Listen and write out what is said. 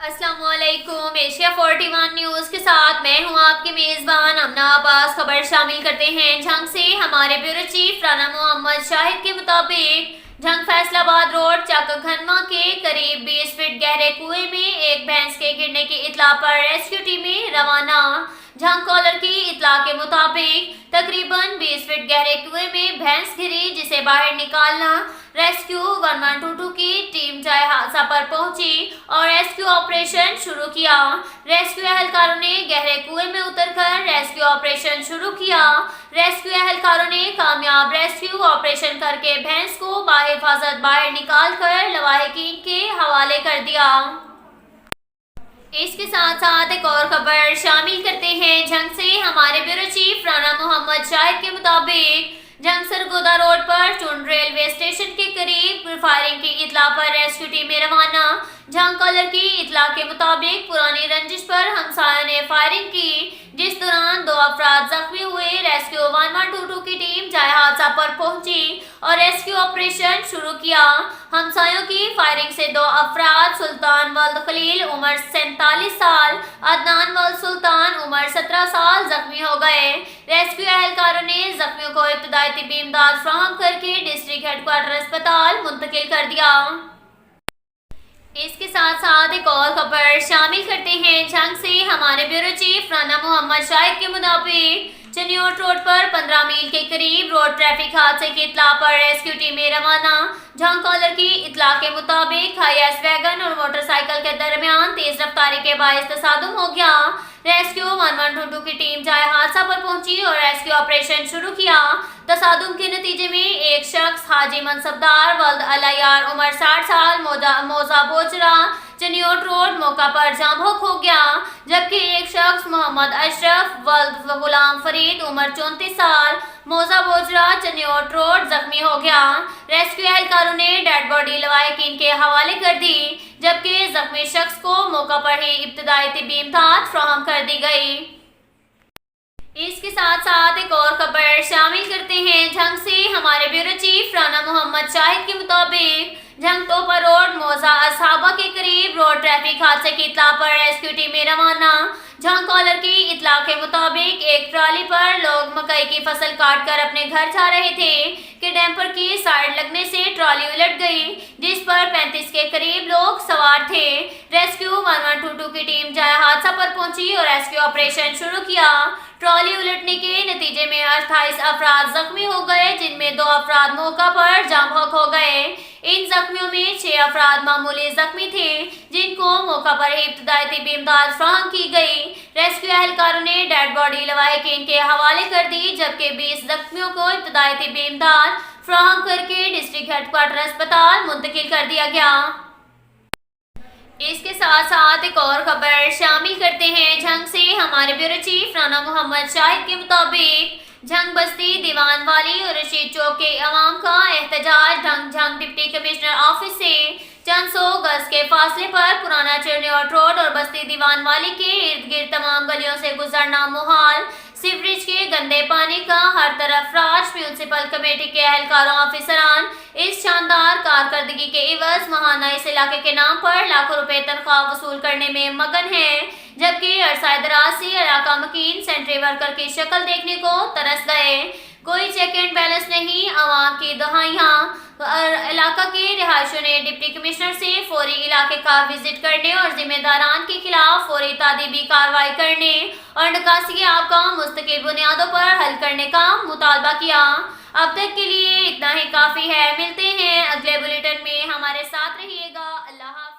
السلام علیکم۔ Asia 41 news کے ساتھ میں ہوں آپ کی میزبان امنا عباس۔ خبر شامل کرتے ہیں جھنگ سے۔ ہمارے بیورو چیف رانا محمد شاہد کے مطابق جھنگ فیصل آباد روڈ چک گھنما کے قریب 20 فٹ گہرے کنویں میں ایک بھینس کے گرنے کی اطلاع پر ریسکیو ٹیمیں روانہ۔ جھنگ کالر کی اطلاع کے مطابق تقریباً 20 فٹ گہرے کنویں میں بھینس گری، جسے باہر نکالنا ریسکیو 1122 کی ٹیم جائے حادثہ پر پہنچی اور ریسکیو آپریشن شروع کیا۔ ریسکیو اہلکاروں نے گہرے کنویں میں اتر کر ریسکیو آپریشن شروع کیا۔ ریسکیو اہلکاروں نے کامیاب ریسکیو آپریشن کر کے بھینس کو بحفاظت باہر نکال کر لواحقین کے حوالے کر دیا۔ اس کے ساتھ ساتھ ایک اور خبر شامل کرتے ہیں جھنگ سے۔ ہمارے بیورو چیف رانا محمد شاہد کے مطابق جھنگ سرگودا روڈ پر چنڈ ریلوے اسٹیشن کے قریب فائرنگ کی اطلاع پر ریسکیو ٹیمیں روانہ۔ جھنگ کالر کی اطلاع کے مطابق پرانی رنجش پر ہمسایوں نے فائرنگ کی، جس دوران 2 افراد زخمی ہوئے۔ ریسکیو 1122 کی ٹیم جائے حادثہ پر پہنچی اور ریسکیو آپریشن شروع کیا۔ ہمسایوں کی فائرنگ سے 2 افراد سلطان ولد خلیل عمر 47 سال، عدنان ولد سلطان عمر 17 سال زخمی ہو گئے۔ ریسکیو اہلکاروں نے زخمیوں کو ابتدائی طبی امداد فراہم کر کے ڈسٹرکٹ ہیڈ کوارٹر اسپتال منتقل کر دیا۔ اس کے ساتھ ساتھ ایک اور خبر شامل کرتے ہیں جھنگ سے۔ ہمارے بیورو چیف رانا محمد شاہد کے مطابق چنیوٹ روڈ پر 15 میل کے قریب روڈ ٹریفک حادثے کی اطلاع پر ریسکیو ٹیمیں روانہ۔ جھنگ کالر کی اطلاع کے مطابق ہائی ایس ویگن اور موٹر سائیکل کے درمیان تیز رفتاری کے باعث تصادم ہو گیا۔ ریسکیو 1122 کی ٹیم جائے حادثہ پر پہنچی اور ریسکیو آپریشن شروع کیا۔ تصادم کے نتیجے میں ایک شخص حاجی منصبدار ولد علیار عمر 60 سال موزہ بوجرا چنیوٹ روڈ موقع پر جاں بحق ہو گیا، جبکہ ایک شخص محمد اشرف ولد غلام فرید عمر 34 سال موزہ بوجرا چنیوٹ روڈ زخمی ہو گیا۔ ریسکیو اہلکاروں نے ڈیڈ باڈی لواحقین کے حوالے کر دی، جبکہ زخمی شخص کو موقع پر ہی ابتدائی طبی امداد فراہم کر دی گئی۔ اس کے ساتھ ساتھ ایک اور خبر شامل کرتے ہیں جھنگ سے۔ ہمارے بیورو چیف رانا محمد شاہد کے مطابق جھنگ ٹوپا روڈ موزہ اصحابہ کے قریب روڈ ٹریفک حادثے کی اطلاع پر ریسکیو ٹیمیں روانہ۔ جھنگ کالر کی اطلاع کے مطابق ایک ٹرالی پر لوگ مکئی کی فصل کاٹ کر اپنے گھر جا رہے تھے کہ ڈیمپر کی سائیڈ لگنے سے ٹرالی الٹ گئی، جس پر 35 کے قریب لوگ سوار تھے۔ ریسکیو 1122 کی ٹیم جائے حادثہ پر پہنچی اور ریسکیو آپریشن شروع کیا۔ ٹرالی الٹنے کے نتیجے میں 28 افراد زخمی ہو گئے، جن میں 2 افراد موقع پر جاں بحق ہو گئے۔ ان زخمیوں میں 6 افراد معمولی زخمی تھے، جن کو موقع پر ہی ابتدائی طبی امداد فراہم کی گئی۔ ریسکیو اہلکاروں نے ڈیڈ باڈی لواحقین کے حوالے کر دی، جبکہ 20 زخمیوں کو ابتدائی طبی امداد فراہم کر کے ڈسٹرکٹ ہیڈ کوارٹر اسپتال منتقل کر دیا گیا۔ اس کے ساتھ ساتھ ایک اور خبر شامل کرتے ہیں جھنگ سے۔ ہمارے بیورو چیف رانا محمد شاہد کے مطابق جھنگ بستی دیوان والی اور رشید چوک کے عوام کا احتجاج جھنگ ڈپٹی کمشنر آفس سے چند سو گز کے فاصلے پر پرانا چنیوٹ روڈ اور بستی دیوان والی کے ارد گرد تمام گلیوں سے گزرنا محال۔ سیوریج کے گندے پانی کا ہر طرف راج۔ میونسپل کمیٹی کے اہلکاروں افسران اس شاندار کارکردگی کے عوض ماہانہ اس علاقے کے نام پر لاکھوں روپے تنخواہ وصول کرنے میں مگن ہیں، جبکہ عرصہ دراز سے علاقہ مکین سینٹری ورکر کی شکل دیکھنے کو ترس گئے۔ کوئی چیک اینڈ بیلنس نہیں، عوام کی دہائیاں۔ علاقہ کے رہائشیوں نے ڈپٹی کمشنر سے فوری علاقے کا وزٹ کرنے اور ذمہ داران کے خلاف فوری تادیبی کارروائی کرنے اور نکاسی آب کا مستقل بنیادوں پر حل کرنے کا مطالبہ کیا۔ اب تک کے لیے اتنا ہی کافی ہے۔ ملتے ہیں اگلے بلیٹن میں، ہمارے ساتھ رہیے گا۔ اللہ حافظ۔